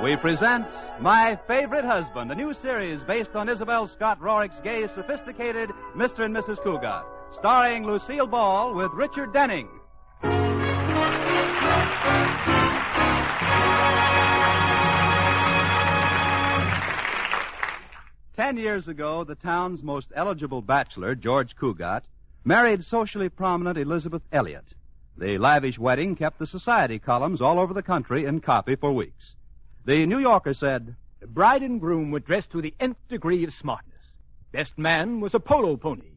We present My Favorite Husband, a new series based on Isabel Scott Rorick's gay, sophisticated Mr. and Mrs. Cugat, starring Lucille Ball with Richard Denning. 10 years ago, the town's most eligible bachelor, George Cugat, married socially prominent Elizabeth Elliott. The lavish wedding kept the society columns all over the country in copy for weeks. The New Yorker said, "The bride and groom were dressed to the nth degree of smartness. Best man was a polo pony."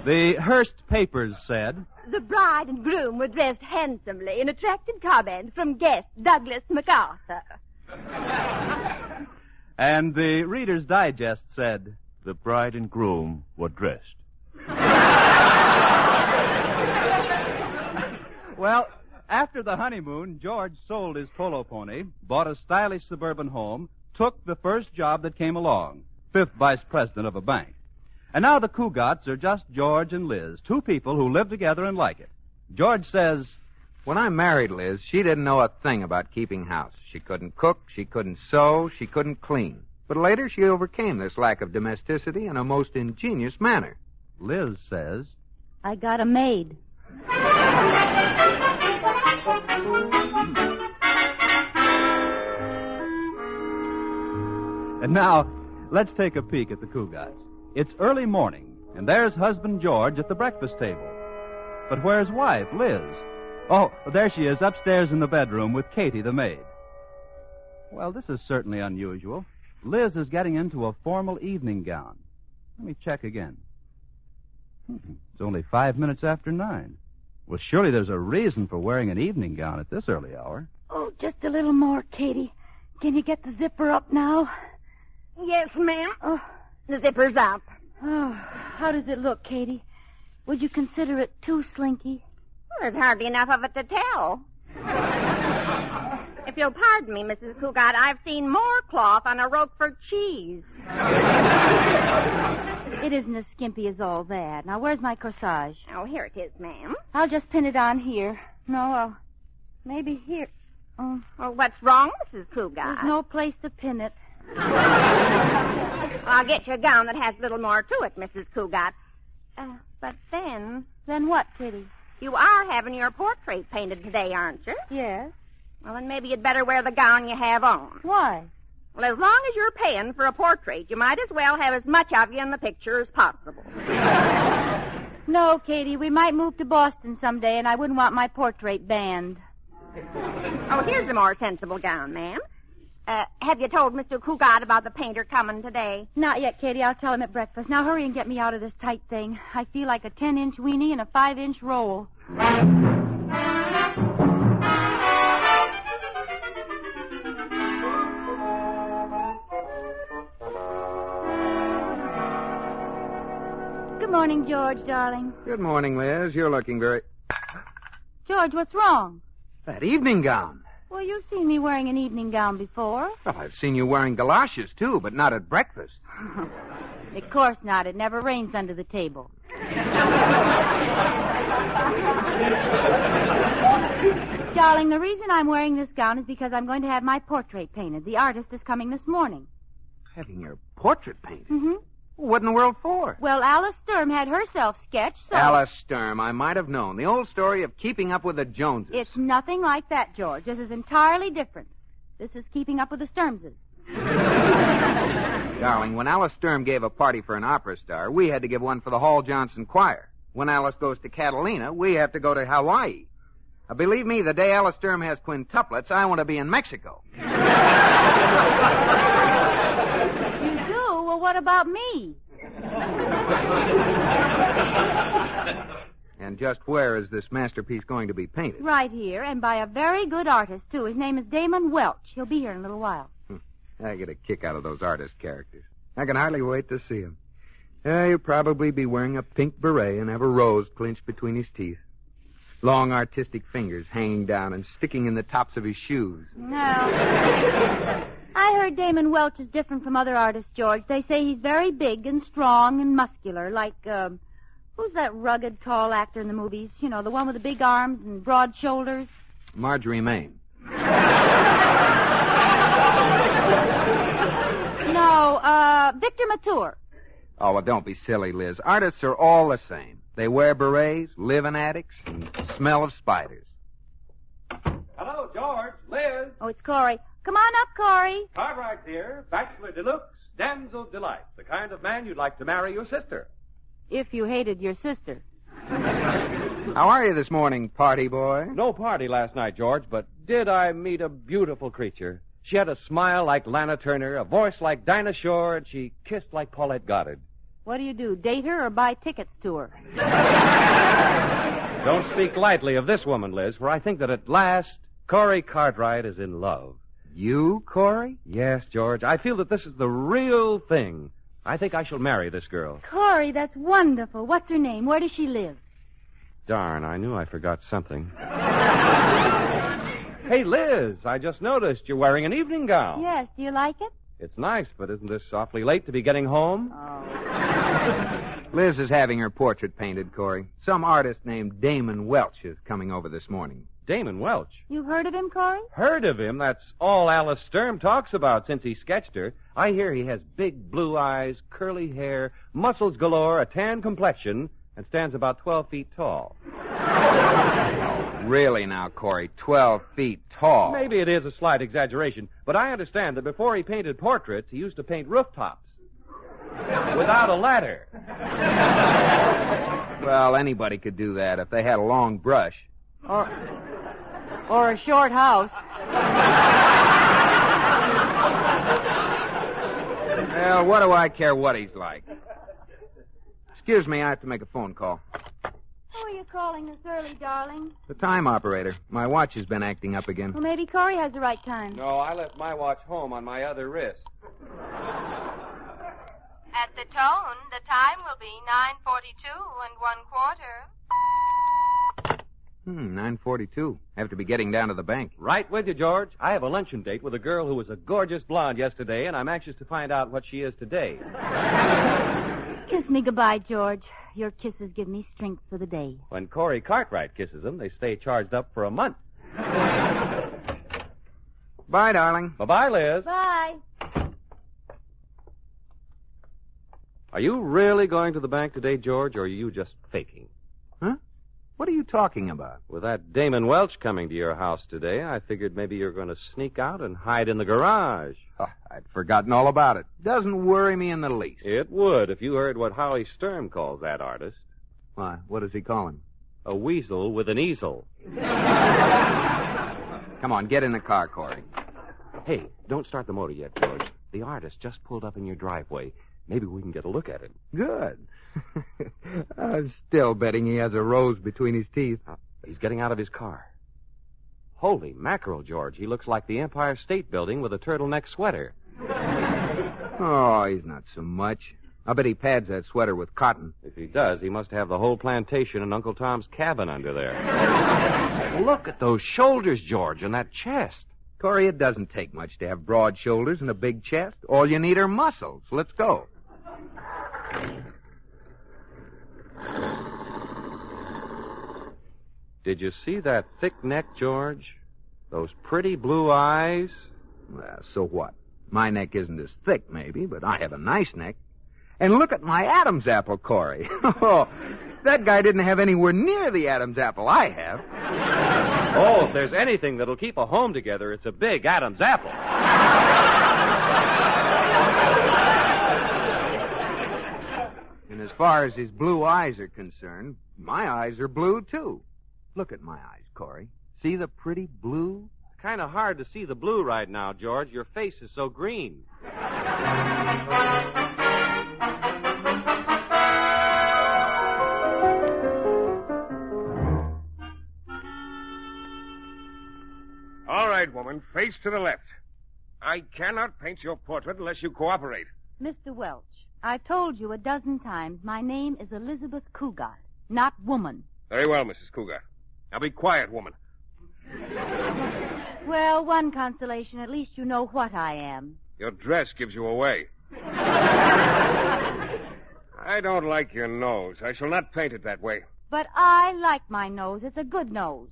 The Hearst papers said, "The bride and groom were dressed handsomely in attracted comment from guest Douglas MacArthur." And the Reader's Digest said, "The bride and groom were dressed." Well, after the honeymoon, George sold his polo pony, bought a stylish suburban home, took the first job that came along, 5th vice president of a bank. And now the Cugats are just George and Liz, two people who live together and like it. George says, "When I married Liz, she didn't know a thing about keeping house. She couldn't cook, she couldn't sew, she couldn't clean. But later she overcame this lack of domesticity in a most ingenious manner." Liz says, "I got a maid." And now, let's take a peek at the Cugats. It's early morning, and there's husband George at the breakfast table. But where's wife, Liz? Oh, there she is upstairs in the bedroom with Katie, the maid. Well, this is certainly unusual. Liz is getting into a formal evening gown. Let me check again. It's only 5 minutes after 9. Well, surely there's a reason for wearing an evening gown at this early hour. Oh, just a little more, Katie. Can you get the zipper up now? Yes, ma'am. Oh, The zipper's up. oh, how does it look, Katie? Would you consider it too slinky? There's hardly enough of it to tell. If you'll pardon me, Mrs. Cugat, I've seen more cloth on a Roquefort cheese. It isn't as skimpy as all that. Now, where's my corsage? Oh, here it is, ma'am. I'll just pin it on here. No, maybe here. Oh, Well, what's wrong, Mrs. Cugat? there's no place to pin it. I'll get you a gown that has a little more to it, Mrs. Cugat. But then, Then what, Kitty? you are having your portrait painted today, aren't you? Yes. Well, then maybe you'd better wear the gown you have on. Why? Well, as long as you're paying for a portrait, you might as well have as much of you in the picture as possible. No, Katie, we might move to Boston someday, and I wouldn't want my portrait banned. Oh, here's a more sensible gown, ma'am. Have you told Mr. Cugat about the painter coming today? Not yet, Katie. I'll tell him at breakfast. Now hurry and get me out of this tight thing. I feel like a 10-inch weenie in a 5-inch roll. Good morning, George, darling. "Good morning, Liz. You're looking very..." George, what's wrong? "That evening gown." Well, you've seen me wearing an evening gown before. Well, I've seen you wearing galoshes, too, but not at breakfast. Of course not. It never rains under the table. Darling, the reason I'm wearing this gown is because I'm going to have my portrait painted. The artist is coming this morning. Having your portrait painted? Mm-hmm. What in the world for? Well, Alice Sturm had herself sketched, so... Alice Sturm, I might have known. The old story of keeping up with the Joneses. It's nothing like that, George. This is entirely different. This is keeping up with the Sturmses. Darling, when Alice Sturm gave a party for an opera star, we had to give one for the Hall Johnson Choir. When Alice goes to Catalina, we have to go to Hawaii. Believe me, the day Alice Sturm has quintuplets, I want to be in Mexico. You do? Well, what about me? And just where is this masterpiece going to be painted? Right here, and by a very good artist, too. His name is Damon Welch. He'll be here in a little while. I get a kick out of those artist characters. I can hardly wait to see him. He'll probably be wearing a pink beret and have a rose clinched between his teeth. Long artistic fingers hanging down and sticking in the tops of his shoes. No. I heard Damon Welch is different from other artists, George. They say he's very big and strong and muscular, like, who's that rugged, tall actor in the movies? You know, the one with the big arms and broad shoulders? Marjorie Main. Victor Mature. Oh, well, don't be silly, Liz. Artists are all the same. They wear berets, live in attics, and smell of spiders. Hello, George, Liz. Oh, it's Corey. Come on up, Corey. Cartwright here, Bachelor Deluxe, Damsel Delight, the kind of man you'd like to marry your sister. If you hated your sister. How are you this morning, party boy? No party last night, George, but did I meet a beautiful creature? She had a smile like Lana Turner, a voice like Dinah Shore, and she kissed like Paulette Goddard. What do? Date her or buy tickets to her? Don't speak lightly of this woman, Liz, for I think that at last Corey Cartwright is in love. You, Corey? Yes, George. I feel that this is the real thing. I think I shall marry this girl. Corey, that's wonderful. What's her name? Where does she live? Darn, I knew I forgot something. Hey, Liz, I just noticed you're wearing an evening gown. Yes, do you like it? It's nice, but isn't this awfully late to be getting home? Oh. Liz is having her portrait painted, Corey. Some artist named Damon Welch is coming over this morning. Damon Welch. You've heard of him, Corey? Heard of him? That's all Alice Sturm talks about since he sketched her. I hear he has big blue eyes, curly hair, muscles galore, a tan complexion, and stands about 12 feet tall. Really now, Corey, 12 feet tall. Maybe it is a slight exaggeration, but I understand that before he painted portraits, he used to paint rooftops. Without a ladder. Well, anybody could do that if they had a long brush. Or a short house. Well, what do I care what he's like? Excuse me, I have to make a phone call. Who are you calling this early, darling? The time operator. My watch has been acting up again. Well, maybe Corey has the right time. No, I left my watch home on my other wrist. At the tone, the time will be 9:42 and 1/4. 9:42. Have to be getting down to the bank. Right with you, George. I have a luncheon date with a girl who was a gorgeous blonde yesterday, and I'm anxious to find out what she is today. Kiss me goodbye, George. Your kisses give me strength for the day. When Corey Cartwright kisses them, they stay charged up for a month. Bye, darling. Bye-bye, Liz. Bye. Are you really going to the bank today, George, or are you just faking? Huh? What are you talking about? With that Damon Welch coming to your house today, I figured maybe you're going to sneak out and hide in the garage. Oh, I'd forgotten all about it. Doesn't worry me in the least. It would if you heard what Howie Sturm calls that artist. Why, what does he call him? A weasel with an easel. Come on, get in the car, Corey. Hey, don't start the motor yet, George. The artist just pulled up in your driveway. Maybe we can get a look at it. Good. I'm still betting he has a rose between his teeth. He's getting out of his car. Holy mackerel, George. He looks like the Empire State Building with a turtleneck sweater. Oh, he's not so much. I bet he pads that sweater with cotton. If he does, he must have the whole plantation and Uncle Tom's cabin under there. Look at those shoulders, George, and that chest. Corey, it doesn't take much to have broad shoulders and a big chest. All you need are muscles. Let's go. Did you see that thick neck, George? Those pretty blue eyes? Well, so what? My neck isn't as thick, maybe, but I have a nice neck. And look at my Adam's apple, Corey. Oh, that guy didn't have anywhere near the Adam's apple I have. Oh, if there's anything that'll keep a home together, it's a big Adam's apple. And as far as his blue eyes are concerned, my eyes are blue, too. Look at my eyes, Corey. See the pretty blue? It's kind of hard to see the blue right now, George. Your face is so green. All right, woman, face to the left. I cannot paint your portrait unless you cooperate. Mr. Welch, I've told you a dozen times my name is Elizabeth Cugat, not woman. Very well, Mrs. Cougar. Now be quiet, woman. Well, one consolation, at least you know what I am. Your dress gives you away. I don't like your nose. I shall not paint it that way. But I like my nose. It's a good nose.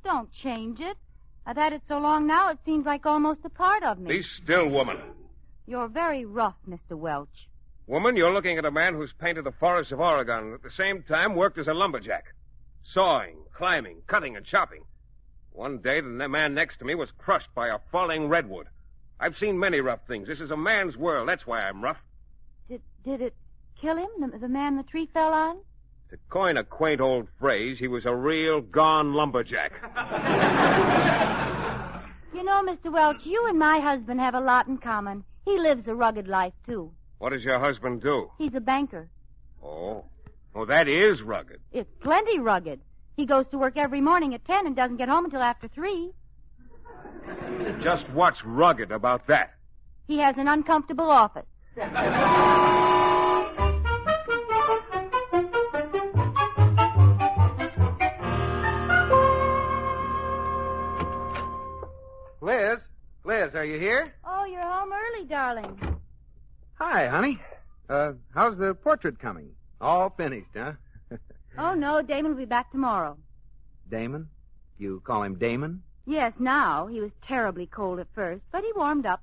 Don't change it. I've had it so long now, it seems like almost a part of me. Be still, woman. You're very rough, Mr. Welch. Woman, you're looking at a man who's painted the forests of Oregon and at the same time worked as a lumberjack. Sawing, climbing, cutting, and chopping. One day, the man next to me was crushed by a falling redwood. I've seen many rough things. This is a man's world. That's why I'm rough. Did it kill him, the man the tree fell on? To coin a quaint old phrase, he was a real gone lumberjack. You know, Mr. Welch, you and my husband have a lot in common. He lives a rugged life, too. What does your husband do? He's a banker. Oh, that is rugged. It's plenty rugged. He goes to work every morning at 10 and doesn't get home until after 3. Just what's rugged about that? He has an uncomfortable office. Liz, are you here? Oh, you're home early, darling. Hi, honey. How's the portrait coming? All finished, huh? Oh, no, Damon will be back tomorrow. Damon? You call him Damon? Yes, now. He was terribly cold at first, but he warmed up.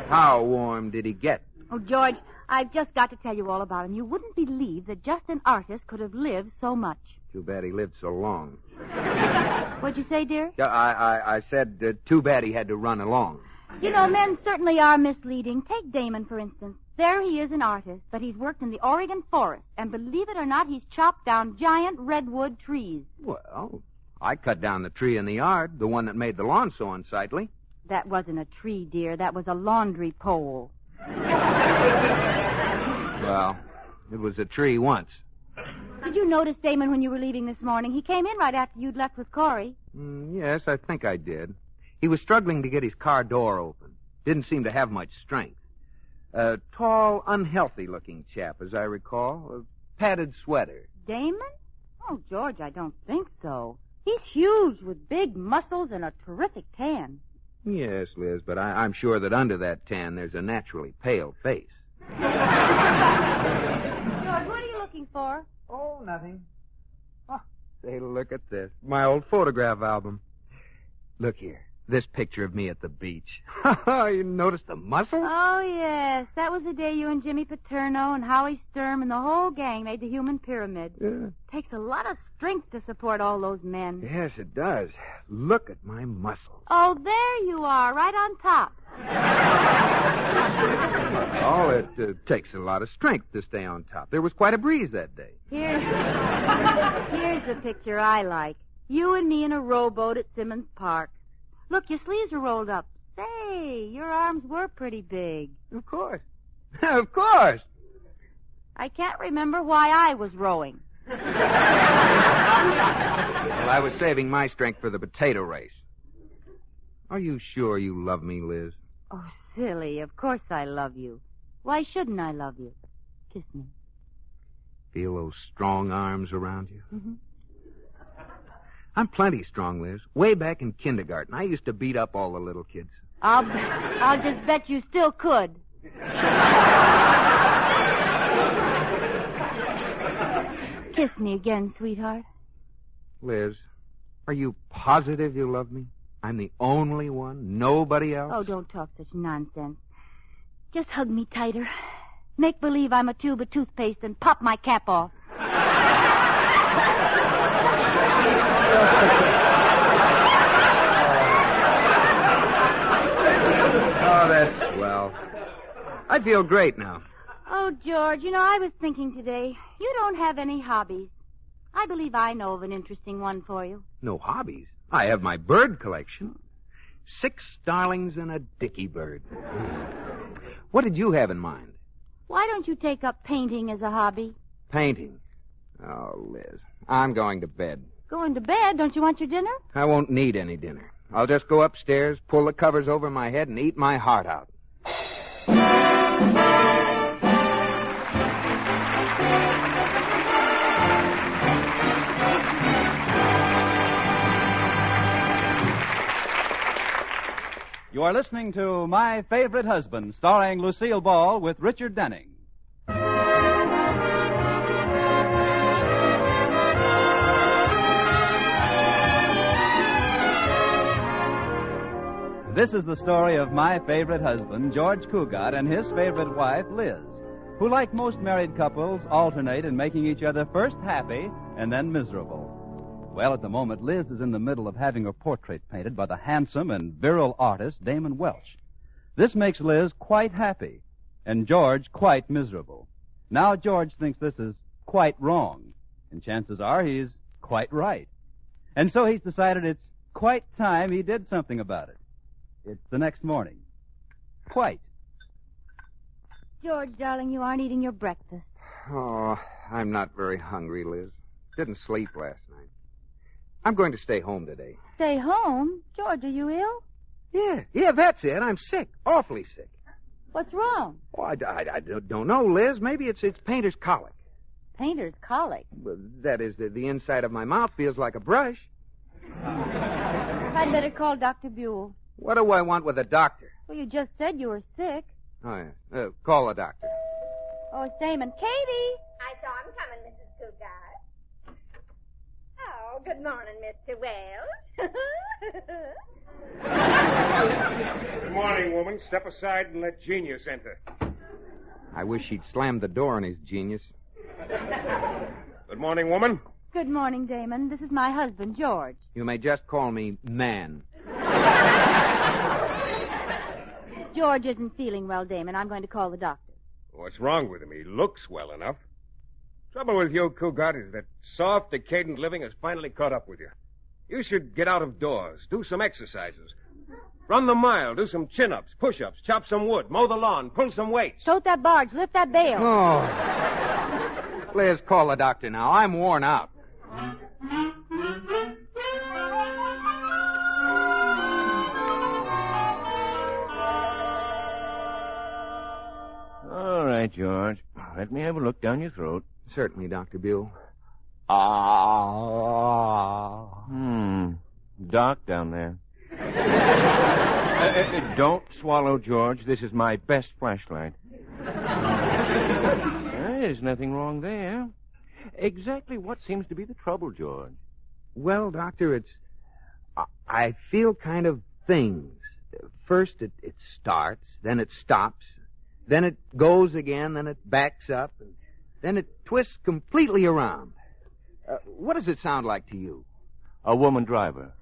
How warm did he get? Oh, George, I've just got to tell you all about him. You wouldn't believe that just an artist could have lived so much. Too bad he lived so long. What'd you say, dear? I said too bad he had to run along. You know, men certainly are misleading. Take Damon, for instance. There he is, an artist, but he's worked in the Oregon forest, and believe it or not, he's chopped down giant redwood trees. Well, I cut down the tree in the yard, the one that made the lawn so unsightly. That wasn't a tree, dear. That was a laundry pole. Well, it was a tree once. Did you notice Damon when you were leaving this morning? He came in right after you'd left with Corey. Yes, I think I did. He was struggling to get his car door open. Didn't seem to have much strength. A tall, unhealthy-looking chap, as I recall. A padded sweater. Damon? Oh, George, I don't think so. He's huge with big muscles and a terrific tan. Yes, Liz, but I'm sure that under that tan there's a naturally pale face. George, what are you looking for? Oh, nothing. Oh, say, look at this. My old photograph album. Look here. This picture of me at the beach. You noticed the muscles? Oh, yes. That was the day you and Jimmy Paterno and Howie Sturm and the whole gang made the human pyramid. Yeah. Takes a lot of strength to support all those men. Yes, it does. Look at my muscles. Oh, there you are, right on top. Oh, it takes a lot of strength to stay on top. There was quite a breeze that day. Here's the picture I like. You and me in a rowboat at Simmons Park. Look, your sleeves are rolled up. Say, your arms were pretty big. Of course. Of course. I can't remember why I was rowing. Well, I was saving my strength for the potato race. Are you sure you love me, Liz? Oh, silly. Of course I love you. Why shouldn't I love you? Kiss me. Feel those strong arms around you? Mm-hmm. I'm plenty strong, Liz. Way back in kindergarten, I used to beat up all the little kids. I'll just bet you still could. Kiss me again, sweetheart. Liz, are you positive you love me? I'm the only one, nobody else? Oh, don't talk such nonsense. Just hug me tighter. Make believe I'm a tube of toothpaste and pop my cap off. Oh, that's swell. I feel great now. Oh, George, you know, I was thinking today, you don't have any hobbies. I believe I know of an interesting one for you. No hobbies? I have my bird collection. 6 starlings and a dicky bird. What did you have in mind? Why don't you take up painting as a hobby? Painting? Oh, Liz, I'm going to bed. Going to bed? Don't you want your dinner? I won't need any dinner. I'll just go upstairs, pull the covers over my head, and eat my heart out. You are listening to My Favorite Husband, starring Lucille Ball with Richard Denning. This is the story of my favorite husband, George Cugat, and his favorite wife, Liz, who, like most married couples, alternate in making each other first happy and then miserable. Well, at the moment, Liz is in the middle of having her portrait painted by the handsome and virile artist, Damon Welch. This makes Liz quite happy, and George quite miserable. Now George thinks this is quite wrong, and chances are he's quite right. And so he's decided it's quite time he did something about it. It's the next morning. Quite. George, darling, you aren't eating your breakfast. Oh, I'm not very hungry, Liz. Didn't sleep last night. I'm going to stay home today. Stay home? George, are you ill? Yeah, that's it. I'm sick. Awfully sick. What's wrong? Oh, I don't know, Liz. Maybe it's painter's colic. Painter's colic? That is, the inside of my mouth feels like a brush. I'd better call Dr. Buell. What do I want with a doctor? Well, you just said you were sick. Oh, yeah. Call a doctor. Oh, it's Damon. Katie! I saw him coming, Mrs. Cugats. Oh, good morning, Mr. Wells. Good morning, woman. Step aside and let genius enter. I wish he'd slammed the door on his genius. Good morning, woman. Good morning, Damon. This is my husband, George. You may just call me Man. George isn't feeling well, Damon. I'm going to call the doctor. What's wrong with him? He looks well enough. Trouble with you, Cugat, is that soft, decadent living has finally caught up with you. You should get out of doors, do some exercises. Run the mile, do some chin-ups, push-ups, chop some wood, mow the lawn, pull some weights. Tote that barge, lift that bale. Oh. Liz, call the doctor now. I'm worn out. All right, George. Let me have a look down your throat. Certainly, Dr. Buell. Dark down there. Don't swallow, George. This is my best flashlight. There's nothing wrong there. Exactly what seems to be the trouble, George? Well, Doctor, I feel kind of things. First, it starts, then it stops, then it goes again, then it backs up, and then it twists completely around. What does it sound like to you? A woman driver.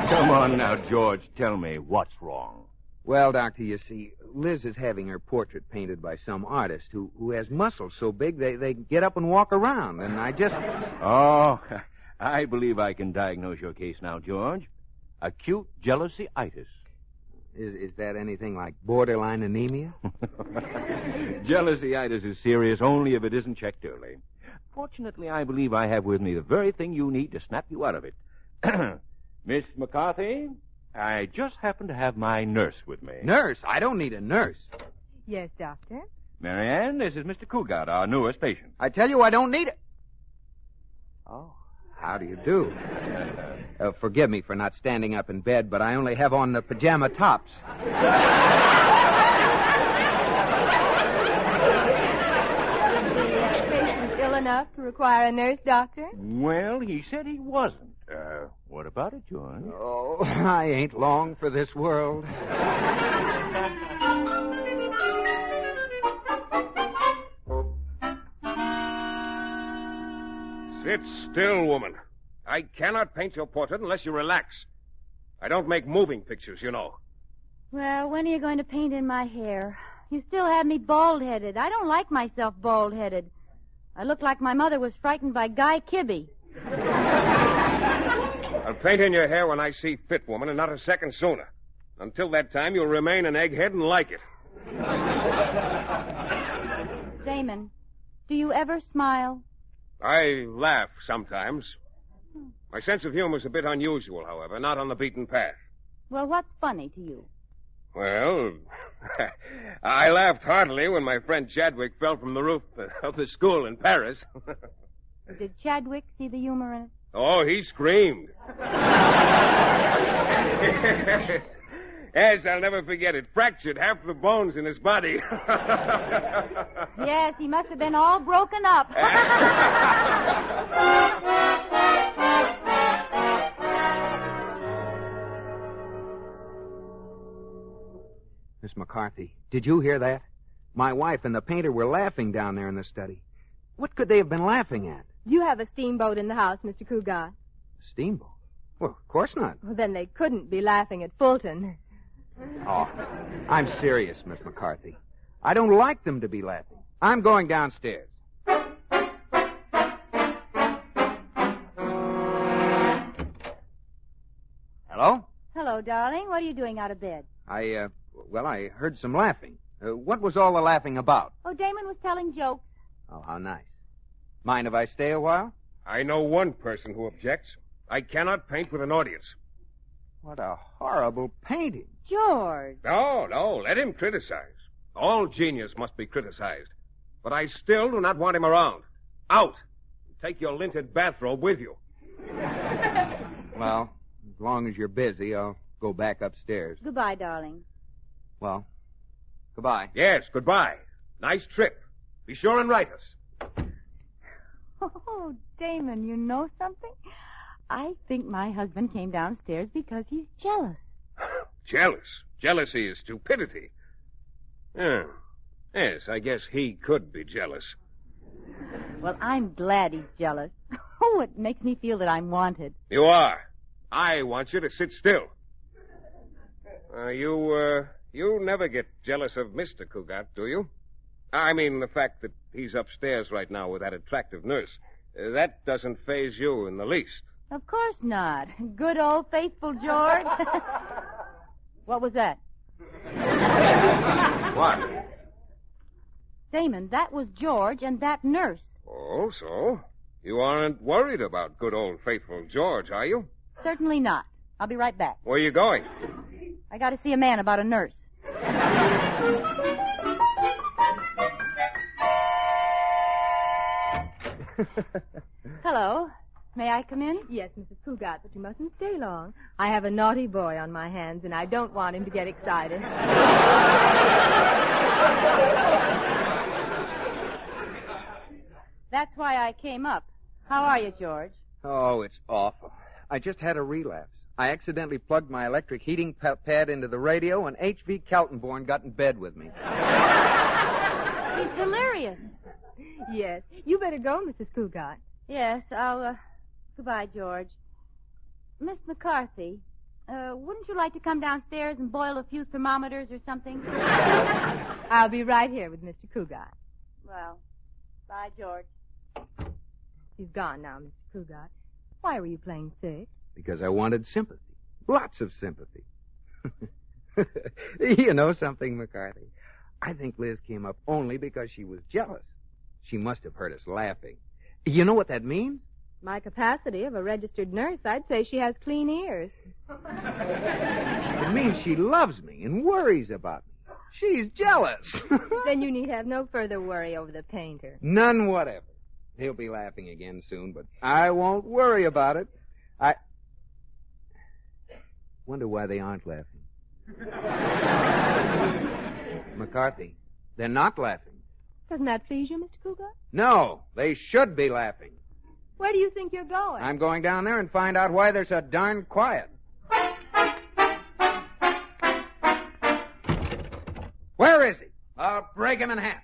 Come on now, George. Tell me, what's wrong? Well, Doctor, you see, Liz is having her portrait painted by some artist who has muscles so big they get up and walk around, and I just... Oh, I believe I can diagnose your case now, George. Acute jealousy-itis. Is that anything like borderline anemia? Jealousy-itis is serious only if it isn't checked early. Fortunately, I believe I have with me the very thing you need to snap you out of it. Miss McCarthy, I just happen to have my nurse with me. Nurse? I don't need a nurse. Yes, Doctor? Marianne, this is Mr. Cugat, our newest patient. I tell you, I don't need it. Oh, how do you do? Forgive me for not standing up in bed, but I only have on the pajama tops. Patient ill enough to require a nurse, Doctor? Well, he said he wasn't. What about it, George? Oh, I ain't long for this world. Sit still, woman. I cannot paint your portrait unless you relax. I don't make moving pictures, you know. Well, when are you going to paint in my hair? You still have me bald-headed. I don't like myself bald-headed. I look like my mother was frightened by Guy Kibbe. I'll paint in your hair when I see fit, woman, and not a second sooner. Until that time, you'll remain an egghead and like it. Damon, do you ever smile? I laugh sometimes. My sense of humor is a bit unusual, however, not on the beaten path. Well, what's funny to you? Well, I laughed heartily when my friend Chadwick fell from the roof of the school in Paris. Did Chadwick see the humor in it? Oh, he screamed. Yes, I'll never forget it. Fractured half the bones in his body. Yes, he must have been all broken up. McCarthy, did you hear that? My wife and the painter were laughing down there in the study. What could they have been laughing at? Do you have a steamboat in the house, Mr. Cougat? Steamboat? Well, of course not. Well, then they couldn't be laughing at Fulton. Oh, I'm serious, Miss McCarthy. I don't like them to be laughing. I'm going downstairs. Hello? Hello, darling. What are you doing out of bed? I heard some laughing. What was all the laughing about? Oh, Damon was telling jokes. Oh, how nice. Mind if I stay a while? I know one person who objects. I cannot paint with an audience. What a horrible painting. George. No, let him criticize. All genius must be criticized. But I still do not want him around. Out. Take your linted bathrobe with you. Well, as long as you're busy, I'll go back upstairs. Goodbye, darling. Well, goodbye. Yes, goodbye. Nice trip. Be sure and write us. Oh, Damon, you know something? I think my husband came downstairs because he's jealous. Jealous? Jealousy is stupidity. Yes, I guess he could be jealous. Well, I'm glad he's jealous. Oh, it makes me feel that I'm wanted. You are. I want you to sit still. You never get jealous of Mr. Cugat, do you? I mean, the fact that he's upstairs right now with that attractive nurse. That doesn't faze you in the least. Of course not. Good old faithful George. What was that? What? Damon, that was George and that nurse. Oh, so? You aren't worried about good old faithful George, are you? Certainly not. I'll be right back. Where are you going? I got to see a man about a nurse. Hello. May I come in? Yes, Mrs. Cougat, but you mustn't stay long. I have a naughty boy on my hands, and I don't want him to get excited. That's why I came up. How are you, George? Oh, it's awful. I just had a relapse. I accidentally plugged my electric heating pad into the radio, and H.V. Kaltenborn got in bed with me. He's delirious. Yes. You better go, Mrs. Cougat. Yes, I'll, goodbye, George. Miss McCarthy, wouldn't you like to come downstairs and boil a few thermometers or something? I'll be right here with Mr. Cougat. Well, bye, George. He's gone now, Mr. Cougat. Why were you playing sick? Because I wanted sympathy. Lots of sympathy. You know something, McCarthy? I think Liz came up only because she was jealous. She must have heard us laughing. You know what that means? My capacity of a registered nurse, I'd say she has clean ears. It means she loves me and worries about me. She's jealous. Then you need have no further worry over the painter. None whatever. He'll be laughing again soon, but I won't worry about it. I wonder why they aren't laughing. McCarthy, they're not laughing. Doesn't that please you, Mr. Cougat? No, they should be laughing. Where do you think you're going? I'm going down there and find out why they're so darn quiet. Where is he? I'll break him in half.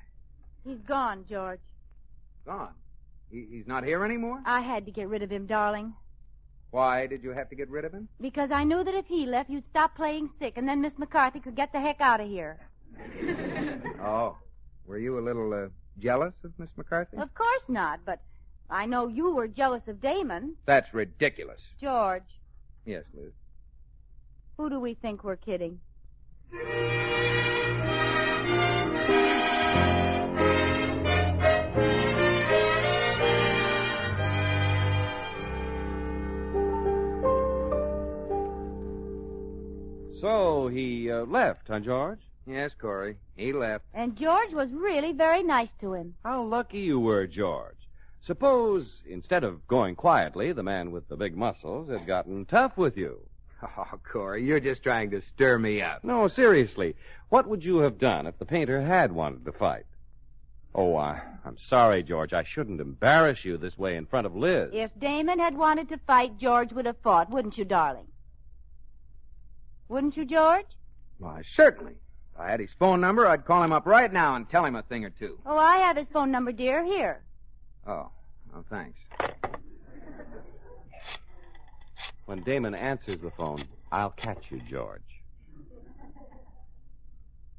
He's gone, George. Gone? He's not here anymore? I had to get rid of him, darling. Why did you have to get rid of him? Because I knew that if he left, you'd stop playing sick, and then Miss McCarthy could get the heck out of here. Oh. Were you a little jealous of Miss McCarthy? Of course not, but I know you were jealous of Damon. That's ridiculous. George. Yes, Liz. Who do we think we're kidding? So he left, huh, George? Yes, Corey. He left. And George was really very nice to him. How lucky you were, George. Suppose, instead of going quietly, the man with the big muscles had gotten tough with you. Oh, Corey, you're just trying to stir me up. No, seriously. What would you have done if the painter had wanted to fight? Oh, I'm sorry, George. I shouldn't embarrass you this way in front of Liz. If Damon had wanted to fight, George would have fought, wouldn't you, darling? Wouldn't you, George? Why, certainly. If I had his phone number, I'd call him up right now and tell him a thing or two. Oh, I have his phone number, dear. Here. Oh, thanks. When Damon answers the phone, I'll catch you, George.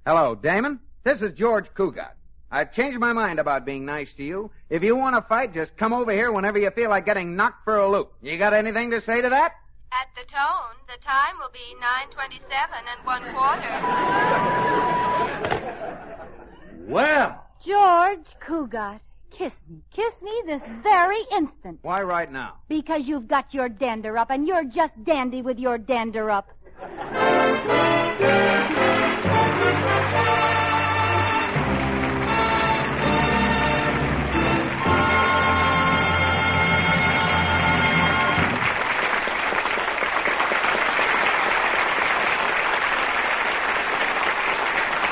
Hello, Damon. This is George Cugat. I've changed my mind about being nice to you. If you want to fight, just come over here whenever you feel like getting knocked for a loop. You got anything to say to that? At the tone, the time will be 9:27 1/4. Well. George Cugat, kiss me. Kiss me this very instant. Why right now? Because you've got your dander up, and you're just dandy with your dander up.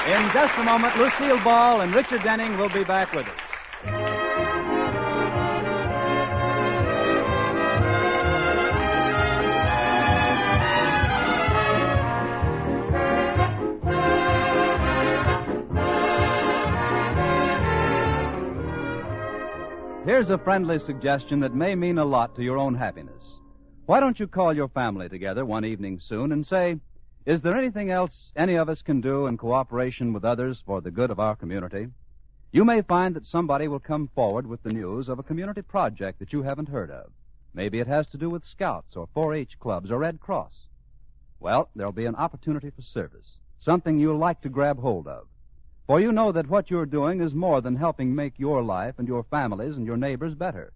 In just a moment, Lucille Ball and Richard Denning will be back with us. Here's a friendly suggestion that may mean a lot to your own happiness. Why don't you call your family together one evening soon and say, is there anything else any of us can do in cooperation with others for the good of our community? You may find that somebody will come forward with the news of a community project that you haven't heard of. Maybe it has to do with Scouts or 4-H clubs or Red Cross. Well, there'll be an opportunity for service, something you'll like to grab hold of. For you know that what you're doing is more than helping make your life and your families and your neighbors better.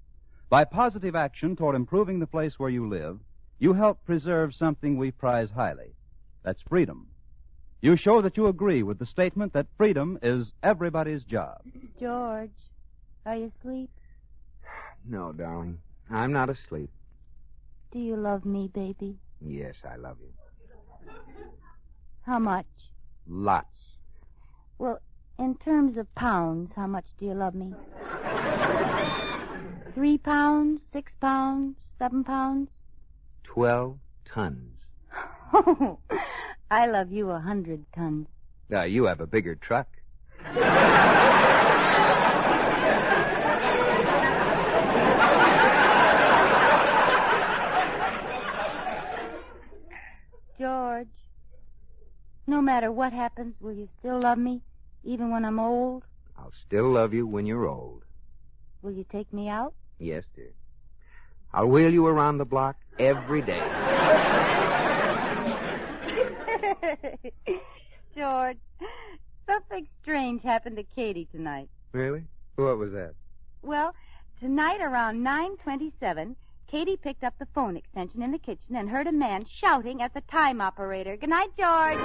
By positive action toward improving the place where you live, you help preserve something we prize highly. That's freedom. You show that you agree with the statement that freedom is everybody's job. George, are you asleep? No, darling. I'm not asleep. Do you love me, baby? Yes, I love you. How much? Lots. Well, in terms of pounds, how much do you love me? 3 pounds, 6 pounds, 7 pounds? 12 tons. Oh, I love you 100 tons. You have a bigger truck. George, no matter what happens, will you still love me, even when I'm old? I'll still love you when you're old. Will you take me out? Yes, dear. I'll wheel you around the block every day. George, something strange happened to Katie tonight. Really? What was that? Well, tonight around 9:27, Katie picked up the phone extension in the kitchen and heard a man shouting at the time operator. Good night, George.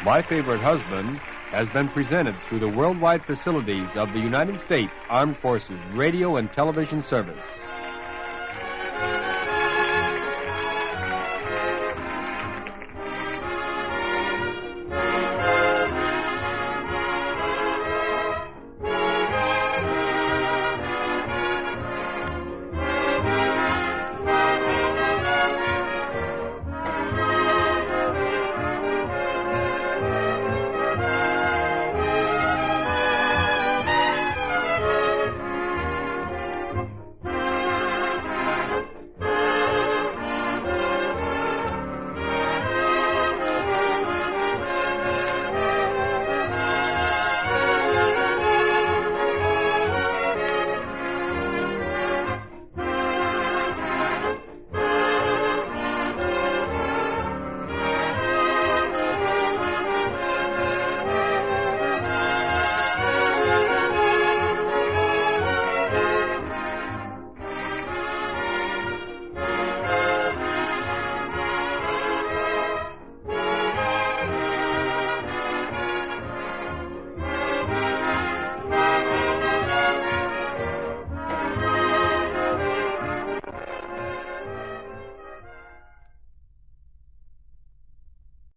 My Favorite Husband has been presented through the worldwide facilities of the United States Armed Forces Radio and Television Service.